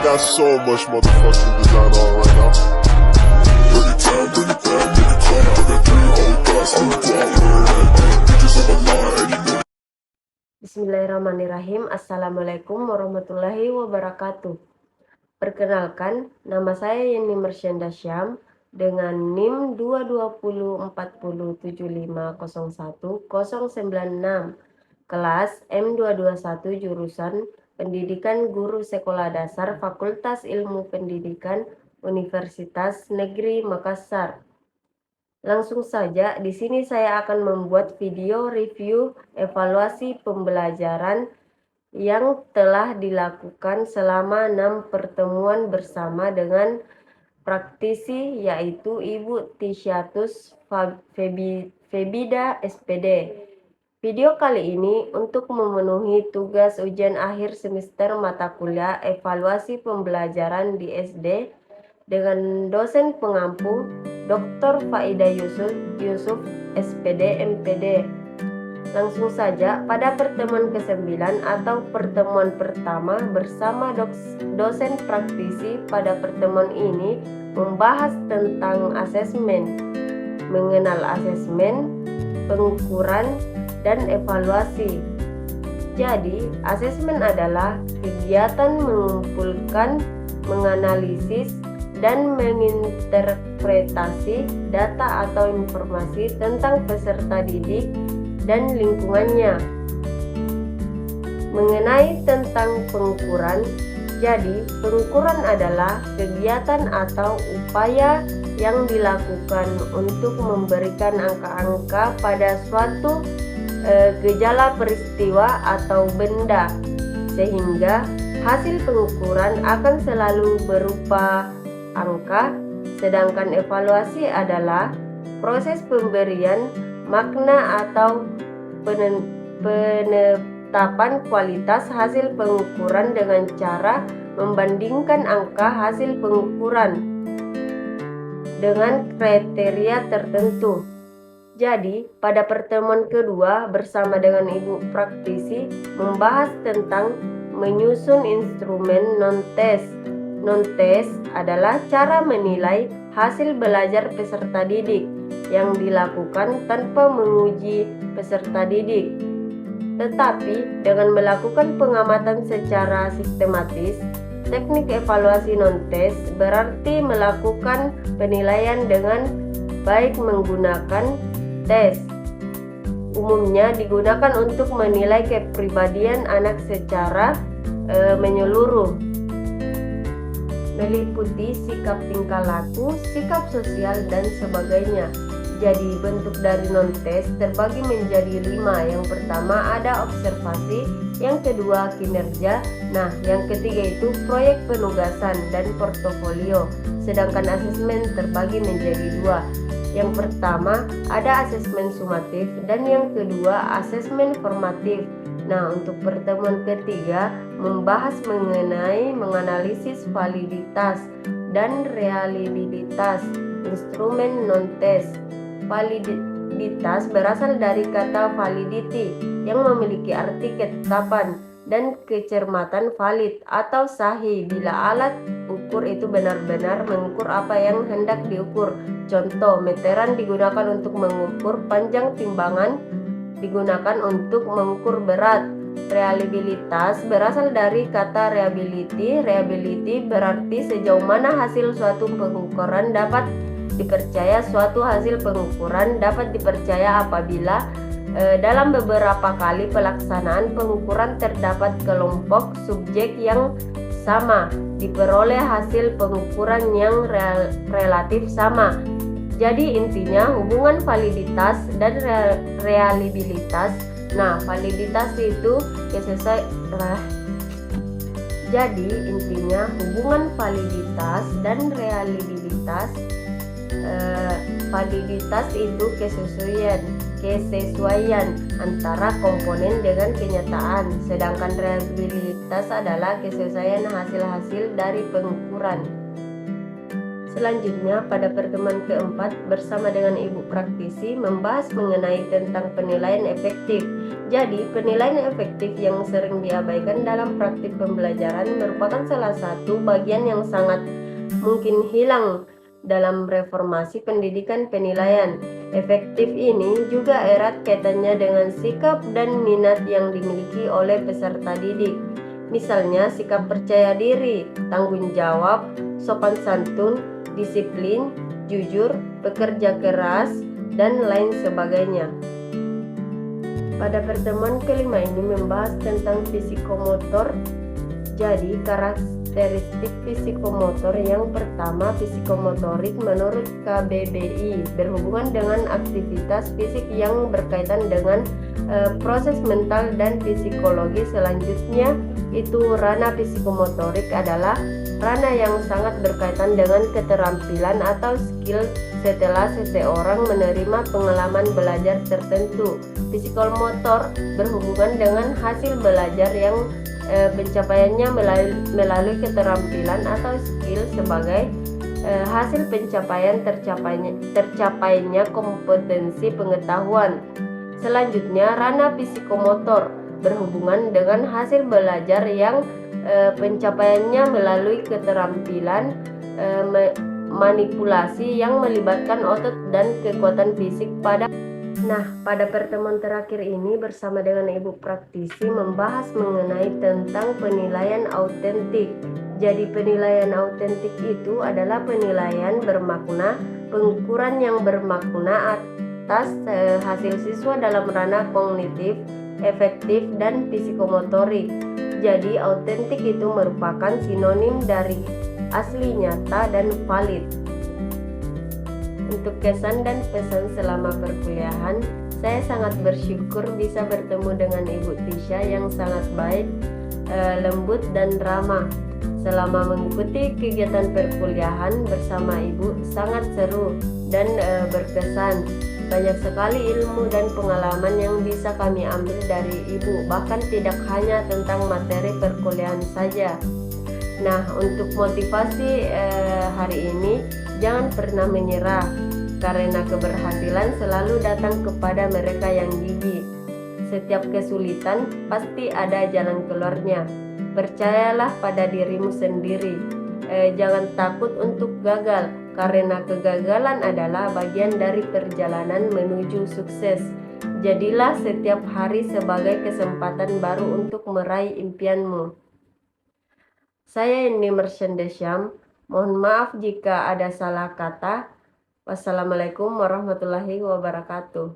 got so much motherfucking design on right now. Bring it down, bring it down, make it clap. I got 3 whole thoughts on the block. Bitches on my line, and you know. Bismillahirrahmanirrahim. Assalamualaikum warahmatullahi wabarakatuh. Perkenalkan, nama saya Yeni Mersyanda Syam dengan NIM 2204075010096, kelas M221 jurusan Pendidikan Guru Sekolah Dasar Fakultas Ilmu Pendidikan Universitas Negeri Makassar. Langsung saja, di sini saya akan membuat video review evaluasi pembelajaran yang telah dilakukan selama 6 pertemuan bersama dengan praktisi, yaitu Ibu Tisyatus Febida SPD. Video kali ini untuk memenuhi tugas ujian akhir semester mata kuliah evaluasi pembelajaran di SD dengan dosen pengampu Dr. Faida Yusuf SPD MPD. Langsung saja, pada pertemuan ke-9 atau pertemuan pertama bersama dosen praktisi, pada pertemuan ini membahas tentang asesmen, mengenal asesmen, pengukuran, dan evaluasi. Jadi, asesmen adalah kegiatan mengumpulkan, menganalisis, dan menginterpretasi data atau informasi tentang peserta didik dan lingkungannya. Mengenai tentang pengukuran, jadi pengukuran adalah kegiatan atau upaya yang dilakukan untuk memberikan angka-angka pada suatu gejala peristiwa atau benda, sehingga hasil pengukuran akan selalu berupa angka. Sedangkan evaluasi adalah proses pemberian makna atau penetapan kualitas hasil pengukuran dengan cara membandingkan angka hasil pengukuran dengan kriteria tertentu. Jadi, pada pertemuan kedua bersama dengan Ibu praktisi membahas tentang menyusun instrumen non-tes. Non-tes adalah cara menilai hasil belajar peserta didik yang dilakukan tanpa menguji peserta didik, tetapi dengan melakukan pengamatan secara sistematis. Teknik evaluasi non-tes berarti melakukan penilaian dengan baik menggunakan tes. Umumnya digunakan untuk menilai kepribadian anak secara menyeluruh, meliputi sikap tingkah laku, sikap sosial, dan sebagainya. Jadi bentuk dari non-tes terbagi menjadi 5. Yang pertama ada observasi, yang kedua kinerja, nah yang ketiga itu proyek penugasan dan portofolio. Sedangkan asesmen terbagi menjadi 2. Yang pertama ada asesmen sumatif dan yang kedua asesmen formatif. Nah, untuk pertemuan ketiga membahas mengenai menganalisis validitas dan reliabilitas instrumen non-tes. Validitas berasal dari kata validity yang memiliki arti ketetapan, dan kecermatan valid atau sahih bila alat ukur itu benar-benar mengukur apa yang hendak diukur. Contoh, meteran digunakan untuk mengukur panjang, timbangan digunakan untuk mengukur berat. Reliabilitas berasal dari kata reliability. Reliability berarti sejauh mana hasil suatu pengukuran dapat dipercaya. Suatu hasil pengukuran dapat dipercaya apabila dalam beberapa kali pelaksanaan pengukuran terdapat kelompok subjek yang sama, diperoleh hasil pengukuran yang relatif sama. Jadi intinya hubungan validitas dan reliabilitas. Nah, validitas itu jadi intinya hubungan validitas dan reliabilitas. Validitas itu kesesuaian antara komponen dengan kenyataan, sedangkan reliabilitas adalah kesesuaian hasil-hasil dari pengukuran. Selanjutnya, pada pertemuan keempat bersama dengan Ibu praktisi membahas mengenai tentang penilaian efektif. Jadi, penilaian efektif yang sering diabaikan dalam praktik pembelajaran merupakan salah satu bagian yang sangat mungkin hilang dalam reformasi pendidikan. Penilaian efektif ini juga erat kaitannya dengan sikap dan minat yang dimiliki oleh peserta didik. Misalnya, sikap percaya diri, tanggung jawab, sopan santun, disiplin, jujur, bekerja keras, dan lain sebagainya. Pada pertemuan kelima ini membahas tentang psikomotor. Jadi, karakteristik psikomotor yang pertama, psikomotorik menurut KBBI berhubungan dengan aktivitas fisik yang berkaitan dengan proses mental dan psikologi. Selanjutnya, itu ranah psikomotorik adalah ranah yang sangat berkaitan dengan keterampilan atau skill setelah seseorang menerima pengalaman belajar tertentu. Psikomotor berhubungan dengan hasil belajar yang pencapaiannya melalui keterampilan atau skill sebagai hasil pencapaian tercapainya kompetensi pengetahuan. Selanjutnya, ranah psikomotor berhubungan dengan hasil belajar yang pencapaiannya melalui keterampilan manipulasi yang melibatkan otot dan kekuatan fisik. Pada pertemuan terakhir ini bersama dengan Ibu praktisi membahas mengenai tentang penilaian autentik. Jadi penilaian autentik itu adalah penilaian bermakna, pengukuran yang bermakna atas hasil siswa dalam ranah kognitif, efektif, dan psikomotorik. Jadi autentik itu merupakan sinonim dari asli, nyata, dan valid. Untuk kesan dan pesan selama perkuliahan, saya sangat bersyukur bisa bertemu dengan Ibu Tisha yang sangat baik, lembut, dan ramah. Selama mengikuti kegiatan perkuliahan bersama Ibu sangat seru dan berkesan. Banyak sekali ilmu dan pengalaman yang bisa kami ambil dari Ibu, bahkan tidak hanya tentang materi perkuliahan saja. Nah, untuk motivasi hari ini, jangan pernah menyerah, karena keberhasilan selalu datang kepada mereka yang gigih. Setiap kesulitan pasti ada jalan keluarnya. Percayalah pada dirimu sendiri. Jangan takut untuk gagal, karena kegagalan adalah bagian dari perjalanan menuju sukses. Jadilah setiap hari sebagai kesempatan baru untuk meraih impianmu. Saya Indi Mersyendesham. Mohon maaf jika ada salah kata. Wassalamualaikum warahmatullahi wabarakatuh.